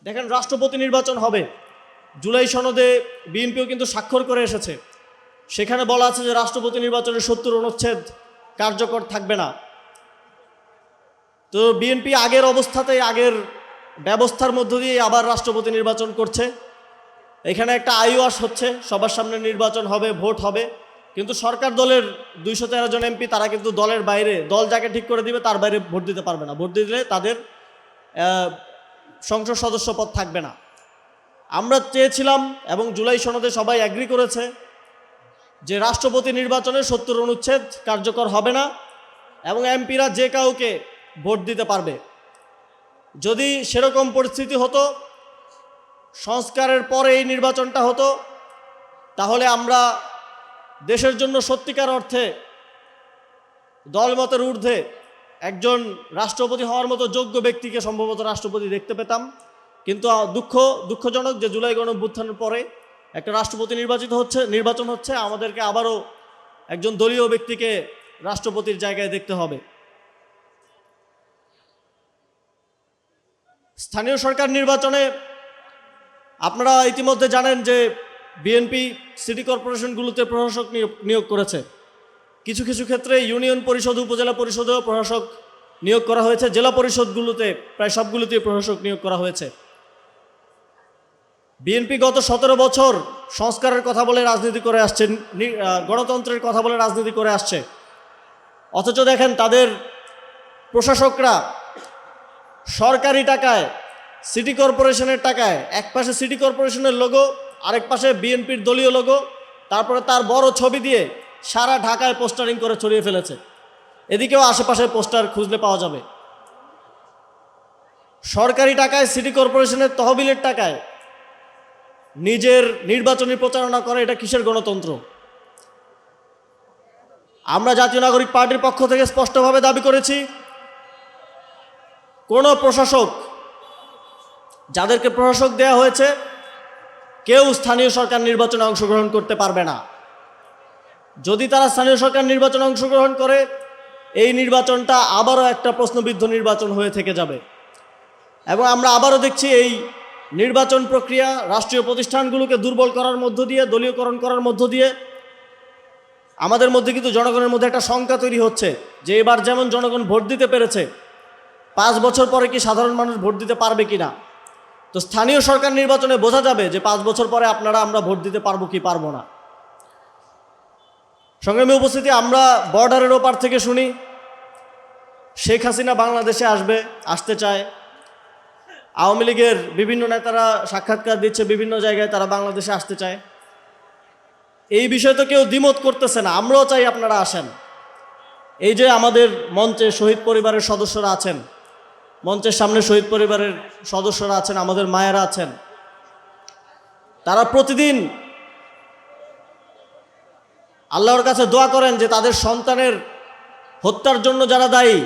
দেখেন, রাষ্ট্রপতি নির্বাচন হবে, জুলাই সনদে বিএনপিও কিন্তু স্বাক্ষর করে এসেছে। সেখানে বলা আছে যে রাষ্ট্রপতি নির্বাচনের ৭০ অনুচ্ছেদ কার্যকর থাকবে না। তো বিএনপি আগের অবস্থাতেই, আগের ব্যবস্থার মধ্য দিয়ে আবার রাষ্ট্রপতি নির্বাচন করছে। এখানে একটা আইওয়াস হচ্ছে, সবার সামনে নির্বাচন হবে, ভোট হবে, কিন্তু সরকার দলের ২১৩ জন এমপি তারা কিন্তু দলের বাইরে, দল যাকে ঠিক করে দিবে তার বাইরে ভোট দিতে পারবে না। ভোট দিলে তাদের সংসদ সদস্য পদ থাকবে না। আমরা চেয়েছিলাম এবং জুলাই সনদে সবাই অ্যাগ্রি করেছে যে রাষ্ট্রপতি নির্বাচনে ৭০ অনুচ্ছেদ কার্যকর হবে না এবং এমপিরা যে কাউকে ভোট দিতে পারবে। যদি সেরকম পরিস্থিতি হতো, সংস্কারের পরে এই নির্বাচনটা হতো, তাহলে আমরা দেশের জন্য সত্যিকার অর্থে দলমতের ঊর্ধ্বে একজন রাষ্ট্রপতি হওয়ার মতো যোগ্য ব্যক্তিকে সম্ভবত রাষ্ট্রপতি দেখতে পেতাম। কিন্তু দুঃখজনক যে জুলাই গণঅভ্যুত্থানের পরে একটা রাষ্ট্রপতি নির্বাচন হচ্ছে, আমাদেরকে আবারও একজন দলীয় ব্যক্তিকে রাষ্ট্রপতির জায়গায় দেখতে হবে। স্থানীয় সরকার নির্বাচনে আপনারা ইতিমধ্যে জানেন যে বিএনপি সিটি কর্পোরেশনগুলোতে প্রশাসক নিয়োগ করেছে। কিছু কিছু ক্ষেত্রে ইউনিয়ন পরিষদ, উপজেলা পরিষদেও প্রশাসক নিয়োগ করা হয়েছে। জেলা পরিষদগুলোতে প্রায় সবগুলোতেই প্রশাসক নিয়োগ করা হয়েছে। বিএনপি গত ১৭ বছর সংস্কারের কথা বলে রাজনীতি করে আসছে, গণতন্ত্রের কথা বলে রাজনীতি করে আসছে। অথচ দেখেন, তাদের প্রশাসকরা সরকারি টাকায়, সিটি কর্পোরেশনের টাকায়, এক পাশে সিটি কর্পোরেশনের লোগো, আরেক পাশে বিএনপির দলীয় লোগো, তারপরে তার বড় ছবি দিয়ে সারা ঢাকায় পোস্টারিং করে ছড়িয়ে ফেলেছে। এদিকেও আশেপাশে পোস্টার খুঁজলে পাওয়া যাবে। সরকারি টাকায়, সিটি কর্পোরেশনের তহবিলের টাকায় নিজের নির্বাচনী প্রচারণা করে, এটা কিসের গণতন্ত্র? আমরা জাতীয় নাগরিক পার্টির পক্ষ থেকে স্পষ্টভাবে দাবি করেছি, কোনো প্রশাসক, যাদেরকে প্রশাসক দেয়া হয়েছে, কেউ স্থানীয় সরকার নির্বাচনে অংশগ্রহণ করতে পারবে না। যদি তারা স্থানীয় সরকার নির্বাচনে অংশগ্রহণ করে, এই নির্বাচনটা আবারও একটা প্রশ্নবিদ্ধ নির্বাচন হয়ে থেকে যাবে। এবং আমরা আবারও দেখছি এই নির্বাচন প্রক্রিয়া রাষ্ট্রীয় প্রতিষ্ঠানগুলোকে দুর্বল করার মধ্য দিয়ে, দলীয়করণ করার মধ্য দিয়ে আমাদের মধ্যে কিন্তু জনগণের মধ্যে একটা শঙ্কা তৈরি হচ্ছে যে এবার যেমন জনগণ ভোট দিতে পেরেছে, 5 বছর পরে কি সাধারণ মানুষ ভোট দিতে পারবে কিনা। তো স্থানীয় সরকার নির্বাচনে বোঝা যাবে যে 5 বছর পরে আমরা ভোট দিতে পারবো কি পারবো না। সংগ্রামী উপস্থিতি, আমরা বর্ডারের ওপার থেকে শুনি শেখ হাসিনা বাংলাদেশে আসতে চায়। আওয়ামী লীগের বিভিন্ন নেতারা সাক্ষাৎকার দিচ্ছে, বিভিন্ন জায়গায় তারা বাংলাদেশে আসতে চায়। এই বিষয়ে তো কেউ দ্বিমত করতেছে না। আমরাও চাই আপনারা আসেন। এই যে আমাদের মঞ্চে শহীদ পরিবারের সদস্যরা আছেন, মঞ্চের সামনে শহীদ পরিবারের সদস্যরা আছেন, আমাদের মায়েরা আছেন, তারা প্রতিদিন আল্লাহর কাছে দোয়া করেন যে তাদের সন্তানের হত্যার জন্য যারা দায়ী,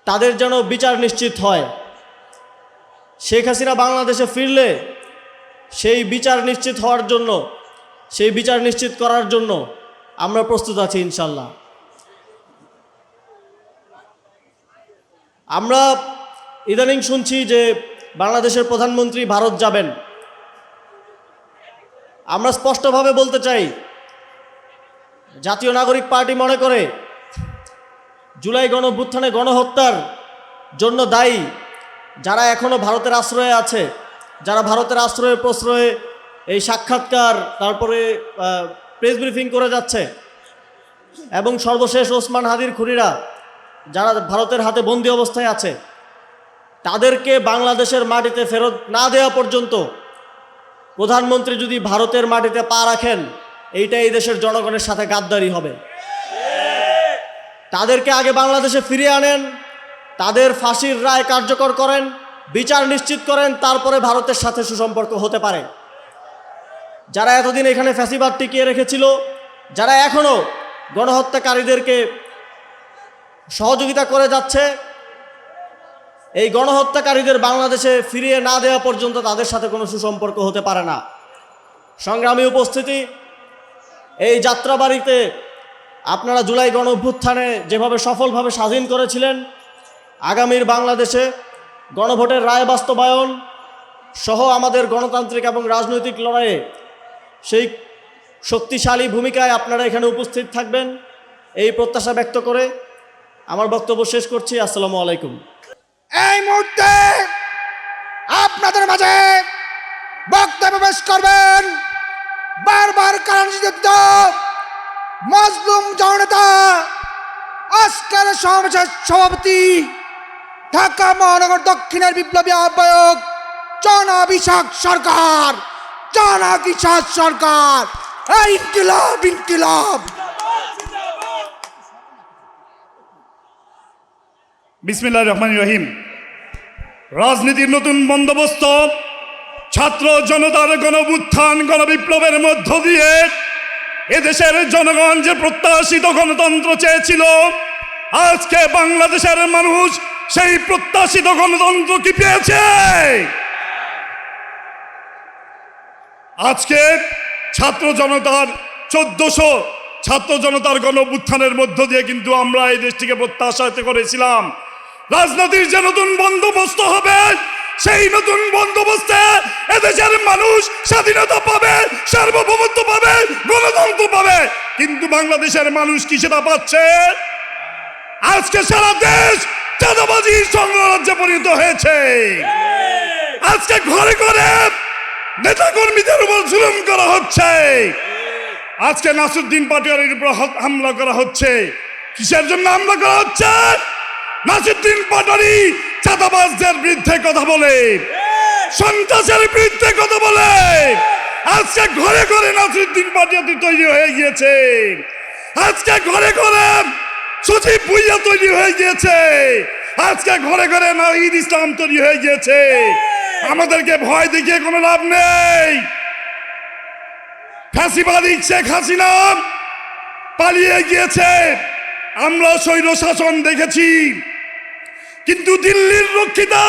তাদের যেন বিচার নিশ্চিত হয়। শেখ হাসিনা বাংলাদেশে ফিরলে সেই বিচার নিশ্চিত হওয়ার জন্য, সেই বিচার নিশ্চিত করার জন্য আমরা প্রস্তুত আছি ইনশাল্লাহ। আমরা ইদানিং শুনছি যে বাংলাদেশের প্রধানমন্ত্রী ভারত যাবেন। আমরা স্পষ্টভাবে বলতে চাই, জাতীয় নাগরিক পার্টি মনে করে জুলাই গণঅভ্যুত্থানে গণহত্যার জন্য দায়ী যারা এখনও ভারতের আশ্রয়ে আছে, যারা ভারতের আশ্রয়ে প্রশ্রয়ে এই সাক্ষাৎকার, তারপরে প্রেস ব্রিফিং করে যাচ্ছে, এবং সর্বশেষ ওসমান হাদির খুনিরা যারা ভারতের হাতে বন্দী অবস্থায় আছে, তাদেরকে বাংলাদেশের মাটিতে ফেরত না দেওয়া পর্যন্ত প্রধানমন্ত্রী যদি ভারতের মাটিতে পা রাখেন, এইটা এই দেশের জনগণের সাথে গাদ্দারি হবে। তাদেরকে আগে বাংলাদেশে ফিরিয়ে আনেন, তাদের ফাঁসির রায় কার্যকর করেন, বিচার নিশ্চিত করেন, তারপরে ভারতের সাথে সুসম্পর্ক হতে পারে। যারা এতদিন এখানে ফ্যাসিবাদ টিকিয়ে রেখেছিল, যারা এখনও গণহত্যাকারীদেরকে সহযোগিতা করে যাচ্ছে, এই গণহত্যাকারীদের বাংলাদেশে ফিরিয়ে না দেওয়া পর্যন্ত তাদের সাথে কোনো সুসম্পর্ক হতে পারে না। সংগ্রামী উপস্থিতি, এই যাত্রাবাড়িতে আপনারা জুলাই গণঅভ্যুত্থানে যেভাবে সফলভাবে স্বাধীন করেছিলেন, আগামীর বাংলাদেশে গণভোটের রায় বাস্তবায়ন সহ আমাদের গণতান্ত্রিক এবং রাজনৈতিক লড়াইয়ে সেই শক্তিশালী ভূমিকায় আপনারা এখানে উপস্থিত থাকবেন এই প্রত্যাশা ব্যক্ত করে আমার বক্তব্য শেষ করছি। আসসালামু আলাইকুম। এই মুহূর্তে আপনাদের মাঝে বক্তব্য পেশ করবেন বারবার কারানির্যাতিত মজলুম জননেতা, আজকের সমাবেশের সভাপতি, ঢাকা মহানগর দক্ষিণের বিপ্লবী আহ্বায়ক জনাব ইশাক সরকার। জনাব ইশাক সরকার, এই ইনকিলাব ইনকিলাব। বিসমিল্লাহির রহমানির রহিম। রাজনীতির নতুন বন্দোবস্ত ছাত্র জনতার গণঅভ্যুত্থান গণবিপ্লবের মধ্য দিয়ে এদেশের জনগণ যে প্রত্যাশিত গণতন্ত্র চেয়েছিল, আজকে বাংলাদেশের মানুষ সেই প্রত্যাশিত গণতন্ত্র কি পেয়েছে? আজকে ছাত্র জনতার 1400 ছাত্র জনতার গণঅভ্যুত্থানের মধ্য দিয়ে কিন্তু আমরা এই দেশটিকে প্রত্যাশিত করেছিলাম রাজনীতির যে নতুন বন্দোবস্ত হবে, সেই নতুন বন্দোবস্তে এদেশের মানুষ স্বাধীনতা পাবে, সার্বভৌমত্ব পাবে, গণতন্ত্র পাবে। কিন্তু বাংলাদেশের মানুষ কি সেটা পাচ্ছে? আজকে সারা দেশ চাঁদাবাজি সংগ্রামে পরিণত হয়েছে। আজকে ঘরে ঘরে নেতা কর্মীদের উপর জুলুম করা হচ্ছে। আজকে নাসিরউদ্দিন পাটোয়ারির উপর হামলা করা হচ্ছে। কিসের জন্য হামলা করা হচ্ছে? নাসিরউদ্দিন পাটোয়ারি চাঁদাবাজদের বিরুদ্ধে কথা বলে, সন্ত্রাসের বিরুদ্ধে কথা বলে। আজকে ঘরে ঘরে নাসিরউদ্দিন পাটোয়ারি তৈরি হয়ে গিয়েছে। আজকে ঘরে ঘরে সচিব ভুইয়া তৈরি হয়ে গিয়েছে। আজকে ঘরে ঘরে নাহিদ ইসলাম তৈরি হয়ে গিয়েছে। আমাদেরকে ভয় দেখিয়ে কোনো লাভ নেই। ফ্যাসিবাদী শেখ হাসিনা পালিয়ে গিয়েছে, আমরা স্বৈর শাসন দেখেছি, কিন্তু দিল্লির রক্ষিতা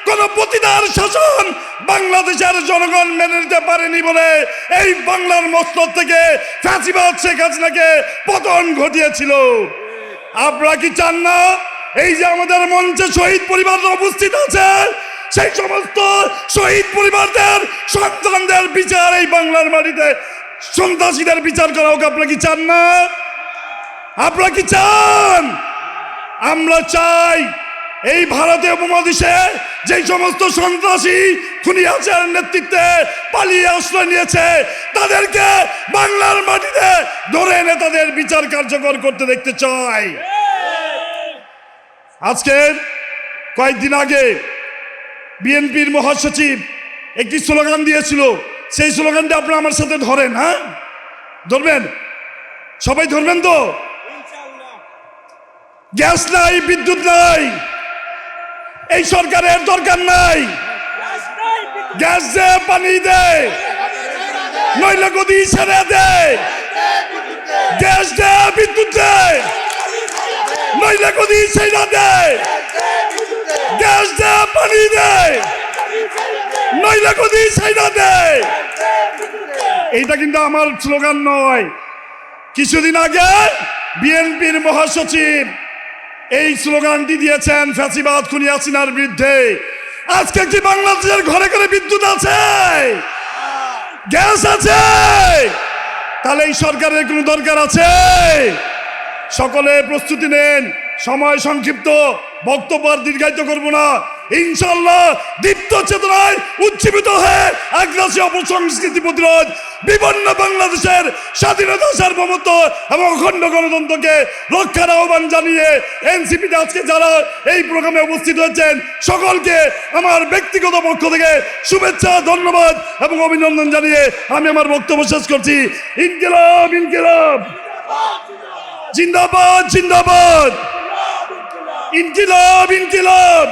কোন পতিতার শাসন বাংলাদেশের জনগণ মেনে নিতে পারেনি বলে এই বাংলার মস্তক থেকে ফ্যাসিবাদ শেখ হাসিনাকে পতন ঘটিয়েছিল। আপনারা কি চান না এই যে আমাদের মঞ্চে শহীদ পরিবাররা উপস্থিত আছে, সেই সমস্ত শহীদ পরিবারদের সন্তানদের বিচার এই বাংলার মাটিতে সন্ত্রাসীদের বিচার করা হোক? আপনারা কি চান না? আপনারা কি চান? আমরা চাই এই ভারতীয় উপমহাদেশে যে সমস্ত সন্ত্রাসী খুনি হাসিনার নেতৃত্বে পালিয়ে আশ্রয় নিয়েছে, তাদেরকে বাংলার মাটিতে ধরে এনে তাদের বিচার কার্যকর করতে দেখতে চাই। আজকে কয়েকদিন আগে বিএনপির মহাসচিব একটি স্লোগান দিয়েছিল, সেই স্লোগানটা আপনারা আমার সাথে ধরেন। হ্যাঁ, ধরবেন? সবাই ধরবেন তো? গ্যাস নাই, বিদ্যুৎ নাই, এই সরকারের দরকার নাই। গ্যাস দে, পানি দে, নইলে গদি ছেড়ে দে। গ্যাস দে, বিদ্যুৎ দে, নইলে গদি ছেড়ে দে। গ্যাস দে, পানি দে, নইলে গদি ছেড়ে দে। এইটা কিন্তু আমার স্লোগান নয়। কিছুদিন আগে বিএনপির মহাসচিব এই স্লোগানটি দিয়েছেন ফ্যাসিবাদ খুনি হাসিনার বিরুদ্ধে। আজকে কি বাংলাদেশের ঘরে ঘরে বিদ্যুৎ আছে, গ্যাস আছে? তাহলে এই সরকারের কোনো দরকার আছে? সকলে প্রস্তুতি নেন, সময় সংক্ষিপ্ত, বক্তব্য আর দীর্ঘায়িত করব না। ইনশাআল্লাহ দীপ্ত চেতনায় উজ্জীবিত হয়ে আগ্রাসী অপসংস্কৃতি প্রতিরোধ, বিপন্ন বাংলাদেশের স্বাধীনতা, সার্বভৌমত্ব এবং অখণ্ড গণতন্ত্রকে রক্ষার আহ্বান জানিয়ে এনসিপিতে আজকে যারা এই প্রোগ্রামে উপস্থিত হয়েছেন সকলকে আমার ব্যক্তিগত পক্ষ থেকে শুভেচ্ছা, ধন্যবাদ এবং অভিনন্দন জানিয়ে আমি আমার বক্তব্য শেষ করছি। ইনকিলাব ইনকিলাব, জিন্দাবাদ জিন্দাবাদ, ইনকিলাব ইনকিলাব।